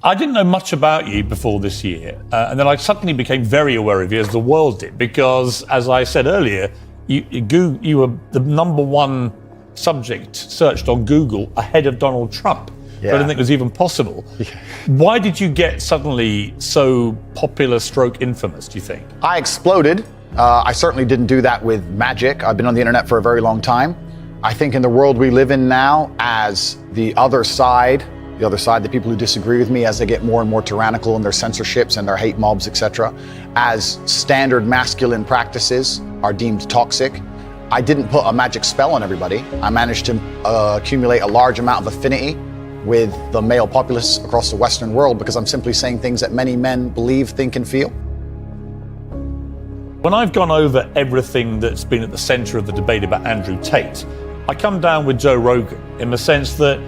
I didn't know much about you before this year, and then I suddenly became very aware of you, as the world did, because, as I said earlier, you were the #1 subject searched on Google ahead of Donald Trump. Yeah. I didn't think it was even possible. Yeah. Why did you get suddenly so popular / infamous, do you think? I exploded. I certainly didn't do that with magic. I've been on the internet for a very long time. I think in the world we live in now, as the other side, the people who disagree with me, as they get more and more tyrannical in their censorships and their hate mobs, etc., as standard masculine practices are deemed toxic, I didn't put a magic spell on everybody. I managed to accumulate a large amount of affinity with the male populace across the Western world, because I'm simply saying things that many men believe, think, and feel. When I've gone over everything that's been at the center of the debate about Andrew Tate, I come down with Joe Rogan in the sense that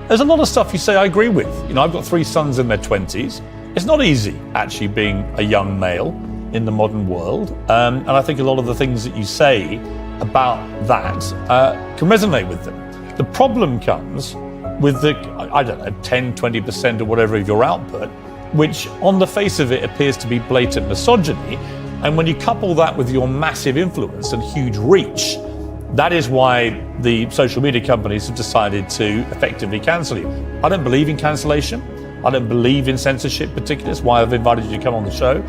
there's a lot of stuff you say I agree with. I've got 3 sons in their 20s. It's not easy actually being a young male in the modern world. And I think a lot of the things that you say about that can resonate with them. The problem comes with the, 10, 20% or whatever of your output, which on the face of it appears to be blatant misogyny. And when you couple that with your massive influence and huge reach, that is why the social media companies have decided to effectively cancel you. I don't believe in cancellation. I don't believe in censorship particularly. That's why I've invited you to come on the show.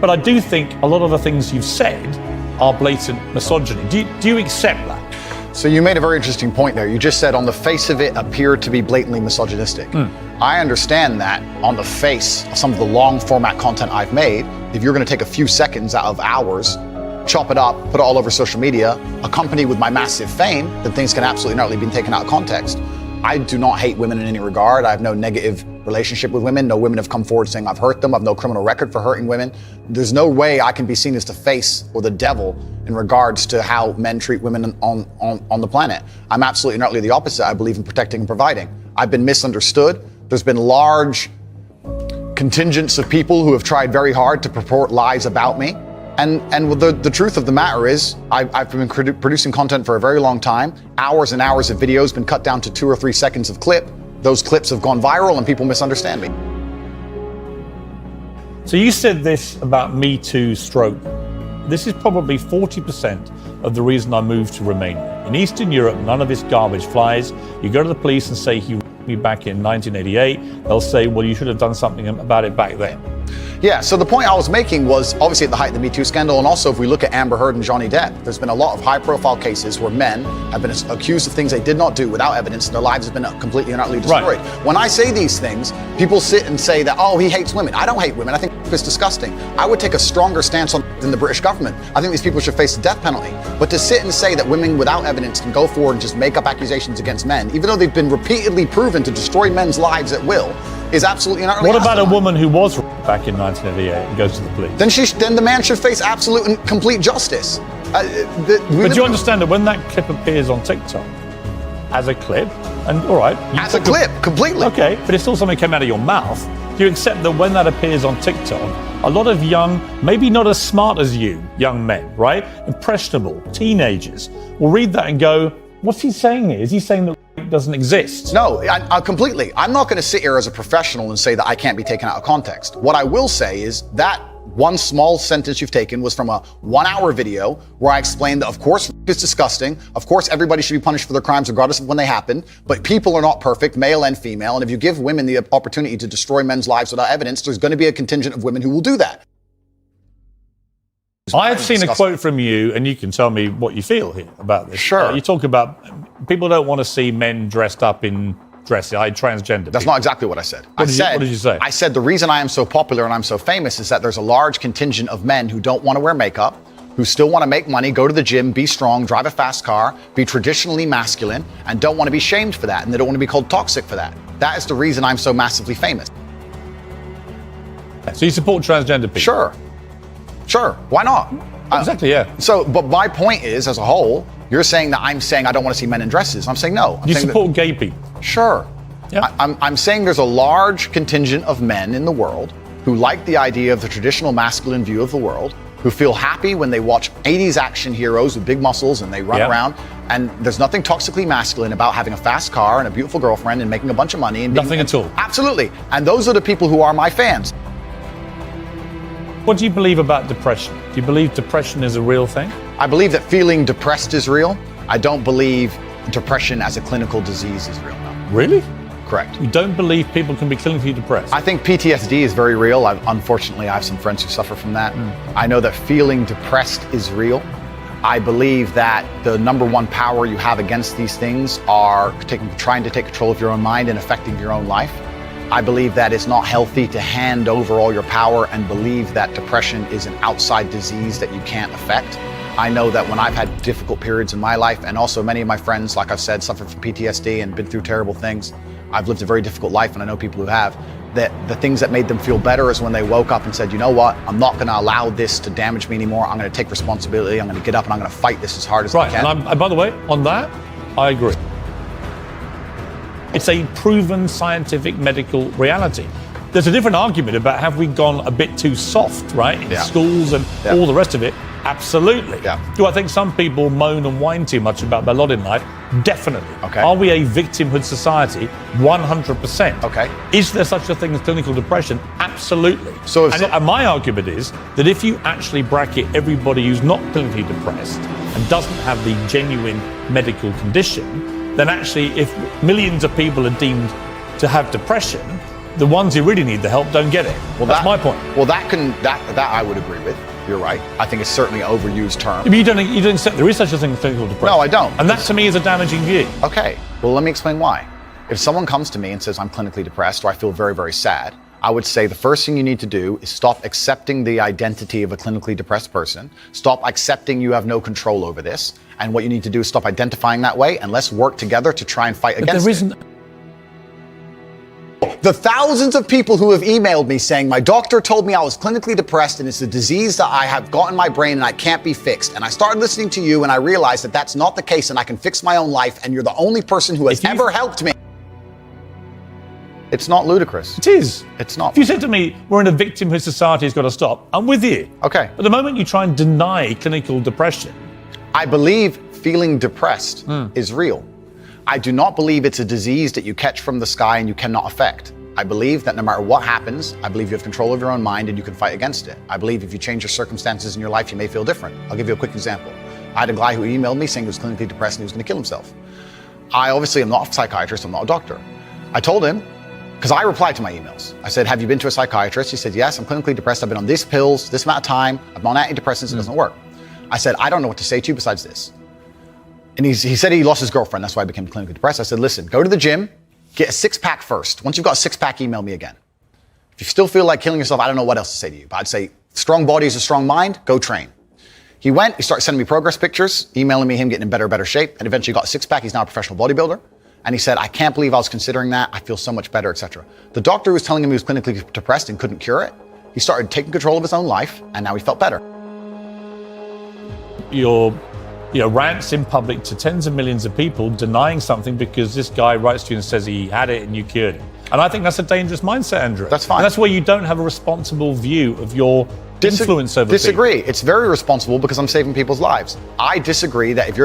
But I do think a lot of the things you've said are blatant misogyny. Do you accept that? So you made a very interesting point there. You just said on the face of it appeared to be blatantly misogynistic. I understand that on the face of some of the long format content I've made, if you're going to take a few seconds out of hours, chop it up, put it all over social media, accompanied with my massive fame, then things can absolutely not be taken out of context. I do not hate women in any regard. I have no negative relationship with women. No women have come forward saying I've hurt them. I have no criminal record for hurting women. There's no way I can be seen as the face or the devil in regards to how men treat women on the planet. I'm absolutely and utterly the opposite. I believe in protecting and providing. I've been misunderstood. There's been large contingents of people who have tried very hard to purport lies about me. And the truth of the matter is, I've been producing content for a very long time. Hours and hours of videos been cut down to 2 or 3 seconds of clip. Those clips have gone viral and people misunderstand me. So you said this about Me Too stroke. This is probably 40% of the reason I moved to Romania. In Eastern Europe, none of this garbage flies. You go to the police and say he raped me back in 1988. They'll say, well, you should have done something about it back then. Yeah, so the point I was making was obviously at the height of the Me Too scandal, and also if we look at Amber Heard and Johnny Depp, there's been a lot of high-profile cases where men have been accused of things they did not do without evidence, and their lives have been completely and utterly destroyed. Right. When I say these things, people sit and say that, oh, he hates women. I don't hate women. I think it's disgusting. I would take a stronger stance on than the British government. I think these people should face the death penalty. But to sit and say that women without evidence can go forward and just make up accusations against men, even though they've been repeatedly proven to destroy men's lives at will, is absolutely and utterly. What about a woman who was raped back in 1988 and goes to the police? Then the man should face absolute and complete justice. But do you understand that when that clip appears on TikTok as a clip, and all right, as a clip, completely. Okay, but it's still something that came out of your mouth. Do you accept that when that appears on TikTok, a lot of young, maybe not as smart as you, young men, right, impressionable teenagers, will read that and go, what's he saying here? Is he saying that doesn't exist? No, I completely. I'm not going to sit here as a professional and say that I can't be taken out of context. What I will say is that one small sentence you've taken was from a 1-hour video where I explained that, of course, it's disgusting. Of course, everybody should be punished for their crimes regardless of when they happen. But people are not perfect, male and female. And if you give women the opportunity to destroy men's lives without evidence, there's going to be a contingent of women who will do that. I've seen a quote from you, and you can tell me what you feel here about this. Sure. You talk about people don't want to see men dressed up in dresses, transgender. That's not exactly what I said. What did you say? I said the reason I am so popular and I'm so famous is that there's a large contingent of men who don't want to wear makeup, who still want to make money, go to the gym, be strong, drive a fast car, be traditionally masculine, and don't want to be shamed for that, and they don't want to be called toxic for that. That is the reason I'm so massively famous. So you support transgender people? Sure, why not? Exactly, yeah. So, but my point is, as a whole, you're saying that I'm saying I don't want to see men in dresses. I'm saying no. You support gay people? Sure. Yeah. I'm saying there's a large contingent of men in the world who like the idea of the traditional masculine view of the world, who feel happy when they watch 80s action heroes with big muscles and they run around. And there's nothing toxically masculine about having a fast car and a beautiful girlfriend and making a bunch of money. And Nothing at all. Absolutely. And those are the people who are my fans. What do you believe about depression? Do you believe depression is a real thing? I believe that feeling depressed is real. I don't believe depression as a clinical disease is real. No. Really? Correct. You don't believe people can be clinically depressed? I think PTSD is very real. Unfortunately, I have some friends who suffer from that. I know that feeling depressed is real. I believe that the number one power you have against these things are trying to take control of your own mind and affecting your own life. I believe that it's not healthy to hand over all your power and believe that depression is an outside disease that you can't affect. I know that when I've had difficult periods in my life, and also many of my friends, like I've said, suffered from PTSD and been through terrible things. I've lived a very difficult life, and I know people who have, that the things that made them feel better is when they woke up and said, you know what, I'm not going to allow this to damage me anymore. I'm going to take responsibility. I'm going to get up and I'm going to fight this as hard as I can. Right, and by the way, on that, I agree. It's a proven scientific medical reality. There's a different argument about have we gone a bit too soft, right, in schools and all the rest of it. Absolutely. Do I think some people moan and whine too much about their lot in life? Definitely. Okay. Are we a victimhood society? 100%. Okay. Is there such a thing as clinical depression? Absolutely. And my argument is that if you actually bracket everybody who's not clinically depressed and doesn't have the genuine medical condition, then actually if millions of people are deemed to have depression, the ones who really need the help don't get it. Well, that's my point. Well, that I would agree with. You're right. I think it's certainly an overused term. But you don't accept there is such a thing as clinical depression. No, I don't. And that to me is a damaging view. Okay. Well, let me explain why. If someone comes to me and says I'm clinically depressed or I feel very, very sad, I would say the first thing you need to do is stop accepting the identity of a clinically depressed person. Stop accepting you have no control over this. And what you need to do is stop identifying that way, and let's work together to try and fight against it. The thousands of people who have emailed me saying, my doctor told me I was clinically depressed and it's a disease that I have got in my brain and I can't be fixed. And I started listening to you and I realized that that's not the case and I can fix my own life and you're the only person who has ever helped me. It's not ludicrous. It is. It's not. If you said to me, we're in a victimhood society, it's got to stop, I'm with you. Okay. But the moment you try and deny clinical depression. I believe feeling depressed is real. I do not believe it's a disease that you catch from the sky and you cannot affect. I believe that no matter what happens, I believe you have control of your own mind and you can fight against it. I believe if you change your circumstances in your life, you may feel different. I'll give you a quick example. I had a guy who emailed me saying he was clinically depressed and he was going to kill himself. I obviously am not a psychiatrist, I'm not a doctor. I told him, because I replied to my emails. I said, have you been to a psychiatrist? He said, yes, I'm clinically depressed. I've been on these pills, this amount of time. I'm on antidepressants, it doesn't work. I said, I don't know what to say to you besides this. And he said he lost his girlfriend. That's why I became clinically depressed. I said, listen, go to the gym, get a six-pack first. Once you've got a six-pack, email me again. If you still feel like killing yourself, I don't know what else to say to you. But I'd say, strong body is a strong mind, go train. He went, he started sending me progress pictures, emailing me him getting in better shape, and eventually got a six-pack. He's now a professional bodybuilder. And he said, I can't believe I was considering that. I feel so much better, etc. The doctor who was telling him he was clinically depressed and couldn't cure it, he started taking control of his own life, and now he felt better. Your rants in public to tens of millions of people denying something because this guy writes to you and says he had it and you cured it. And I think that's a dangerous mindset, Andrew. That's fine. And that's where you don't have a responsible view of your influence over people. Disagree. It's very responsible because I'm saving people's lives. I disagree that if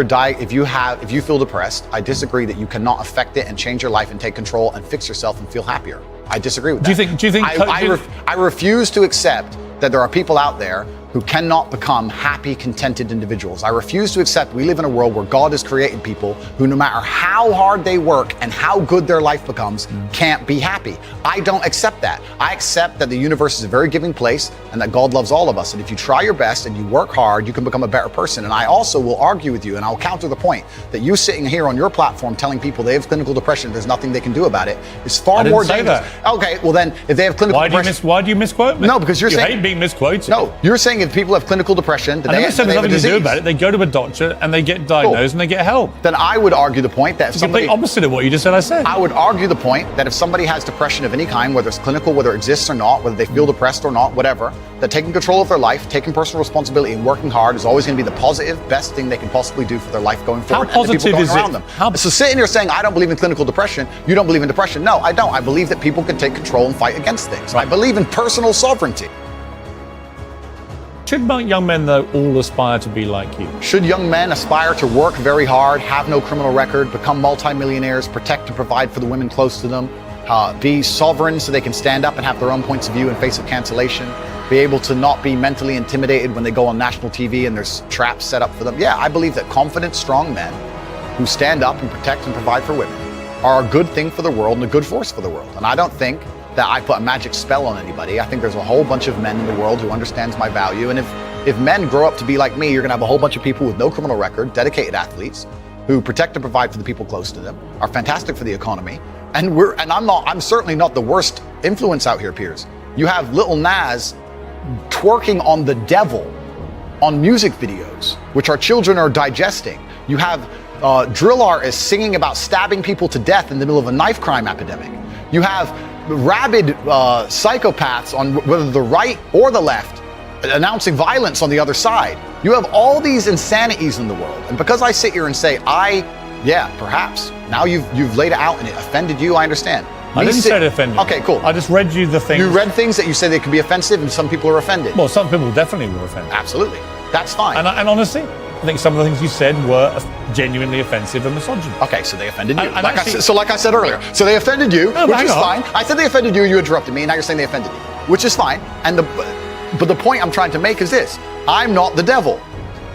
you feel depressed, I disagree that you cannot affect it and change your life and take control and fix yourself and feel happier. I disagree with that. Do you think I refuse to accept that there are people out there who cannot become happy, contented individuals. I refuse to accept we live in a world where God has created people who, no matter how hard they work and how good their life becomes, can't be happy. I don't accept that. I accept that the universe is a very giving place and that God loves all of us. And if you try your best and you work hard, you can become a better person. And I also will argue with you, and I'll counter the point that you sitting here on your platform telling people they have clinical depression, there's nothing they can do about it, is far more dangerous. Okay, well then, if they have clinical depression... Why do you misquote me? No, because you're saying... You hate being misquoted. No, you're saying if people have clinical depression, I never said there's nothing to do about it. They go to a doctor and they get diagnosed and they get help. Then I would argue the point that if it's the complete opposite of what you just said I said. I would argue the point that if somebody has depression of any kind, whether it's clinical, whether it exists or not, whether they feel depressed or not, whatever, that taking control of their life, taking personal responsibility and working hard is always going to be the positive, best thing they can possibly do for their life going forward. How positive is it? So sitting here saying, I don't believe in clinical depression, you don't believe in depression. No, I don't. I believe that people can take control and fight against things. Right. I believe in personal sovereignty. Should young men, though, all aspire to be like you? Should young men aspire to work very hard, have no criminal record, become multimillionaires, protect and provide for the women close to them, be sovereign so they can stand up and have their own points of view in face of cancellation, be able to not be mentally intimidated when they go on national TV and there's traps set up for them? Yeah, I believe that confident, strong men who stand up and protect and provide for women are a good thing for the world and a good force for the world. And I don't think that I put a magic spell on anybody. I think there's a whole bunch of men in the world who understands my value. And if men grow up to be like me, you're gonna have a whole bunch of people with no criminal record, dedicated athletes, who protect and provide for the people close to them, are fantastic for the economy. And I'm certainly not the worst influence out here, Piers. You have Lil Nas twerking on the devil on music videos, which our children are digesting. You have drill artists singing about stabbing people to death in the middle of a knife crime epidemic. You have rabid psychopaths on whether the right or the left announcing violence on the other side. You have all these insanities in the world. And because I sit here and say, yeah, perhaps. Now you've laid it out and it offended you, I understand. I didn't say it offended you. Okay, cool. I just read you the things. You read things that you say they could be offensive and some people are offended. Well, some people definitely were offended. Absolutely. That's fine. And honestly, I think some of the things you said were genuinely offensive and misogynist. Okay, so they offended you. And like I said earlier, so they offended you, which is fine. I said they offended you, you interrupted me, and now you're saying they offended you, which is fine. But the point I'm trying to make is this: I'm not the devil.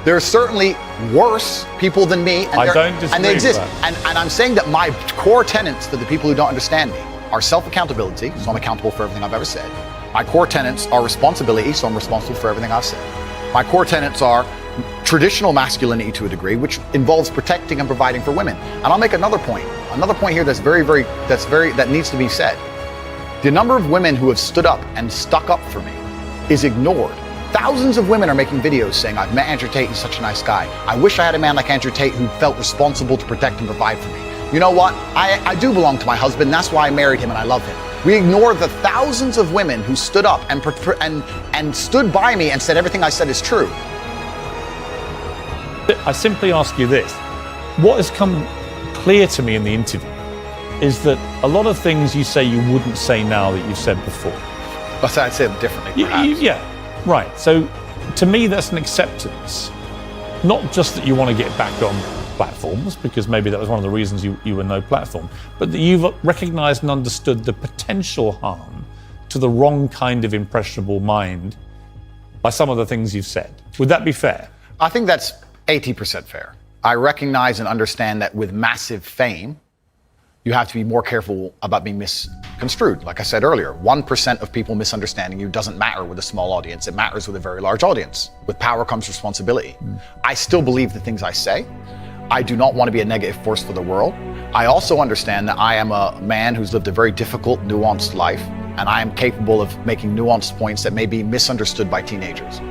There are certainly worse people than me, and they exist. And I'm saying that my core tenets for the people who don't understand me are self-accountability, so I'm accountable for everything I've ever said. My core tenets are responsibility, so I'm responsible for everything I've said. My core tenets are traditional masculinity to a degree, which involves protecting and providing for women. And I'll make another point here that needs to be said. The number of women who have stood up and stuck up for me is ignored. Thousands of women are making videos saying, I've met Andrew Tate, he's such a nice guy. I wish I had a man like Andrew Tate who felt responsible to protect and provide for me. You know what? I do belong to my husband, that's why I married him and I love him. We ignore the thousands of women who stood up and stood by me and said everything I said is true. I simply ask you this. What has come clear to me in the interview is that a lot of things you say you wouldn't say now that you've said before. But I'd say them differently, perhaps. Yeah, right. So to me, that's an acceptance. Not just that you want to get back on platforms, because maybe that was one of the reasons you were no platform, but that you've recognized and understood the potential harm to the wrong kind of impressionable mind by some of the things you've said. Would that be fair? I think that's 80% fair. I recognize and understand that with massive fame, you have to be more careful about being misconstrued. Like I said earlier, 1% of people misunderstanding you doesn't matter with a small audience. It matters with a very large audience. With power comes responsibility. I still believe the things I say. I do not want to be a negative force for the world. I also understand that I am a man who's lived a very difficult, nuanced life, and I am capable of making nuanced points that may be misunderstood by teenagers.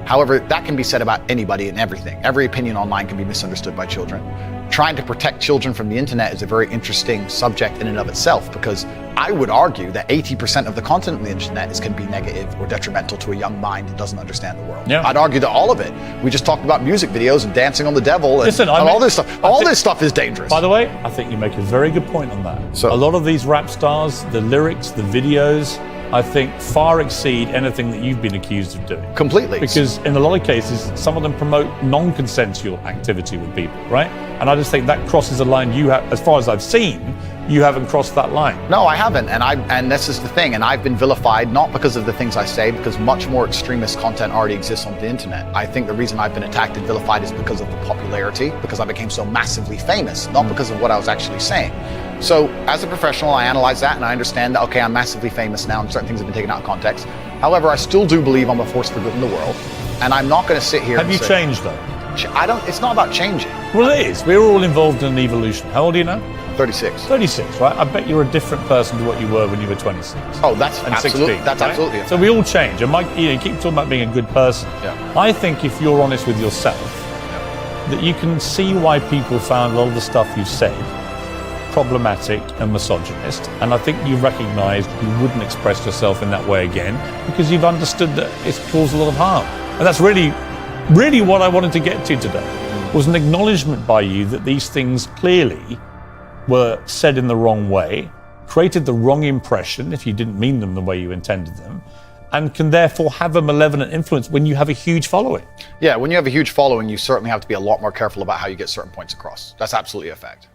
However, that can be said about anybody and everything. Every opinion online can be misunderstood by children. Trying to protect children from the internet is a very interesting subject in and of itself, because I would argue that 80% of the content on the internet can be negative or detrimental to a young mind that doesn't understand the world. Yeah. I'd argue that all of it. We just talked about music videos and dancing on the devil and all this stuff. All this stuff is dangerous. By the way, I think you make a very good point on that. So, a lot of these rap stars, the lyrics, the videos, I think far exceed anything that you've been accused of doing. Completely. Because in a lot of cases, some of them promote non-consensual activity with people, right? And I just think that crosses a line you have, as far as I've seen, you haven't crossed that line. No, I haven't, and this is the thing, and I've been vilified not because of the things I say, because much more extremist content already exists on the internet. I think the reason I've been attacked and vilified is because of the popularity, because I became so massively famous, not because of what I was actually saying. So as a professional, I analyze that and I understand that, okay, I'm massively famous now and certain things have been taken out of context. However, I still do believe I'm a force for good in the world, and I'm not going to sit here Have you changed though? It's not about changing. Well, it is. We're all involved in an evolution. How old are you now? 36. 36, right? I bet you're a different person to what you were when you were 26. Oh, that's and absolutely, 16, that's right? absolutely a So we all change. And Mike, you keep talking about being a good person. Yeah. I think if you're honest with yourself, that you can see why people found a lot of the stuff you've said problematic and misogynist. And I think you've recognized you wouldn't express yourself in that way again because you've understood that it's caused a lot of harm. And that's really what I wanted to get to today, was an acknowledgement by you that these things clearly were said in the wrong way, created the wrong impression if you didn't mean them the way you intended them, and can therefore have a malevolent influence when you have a huge following. Yeah, when you have a huge following, you certainly have to be a lot more careful about how you get certain points across. That's absolutely a fact.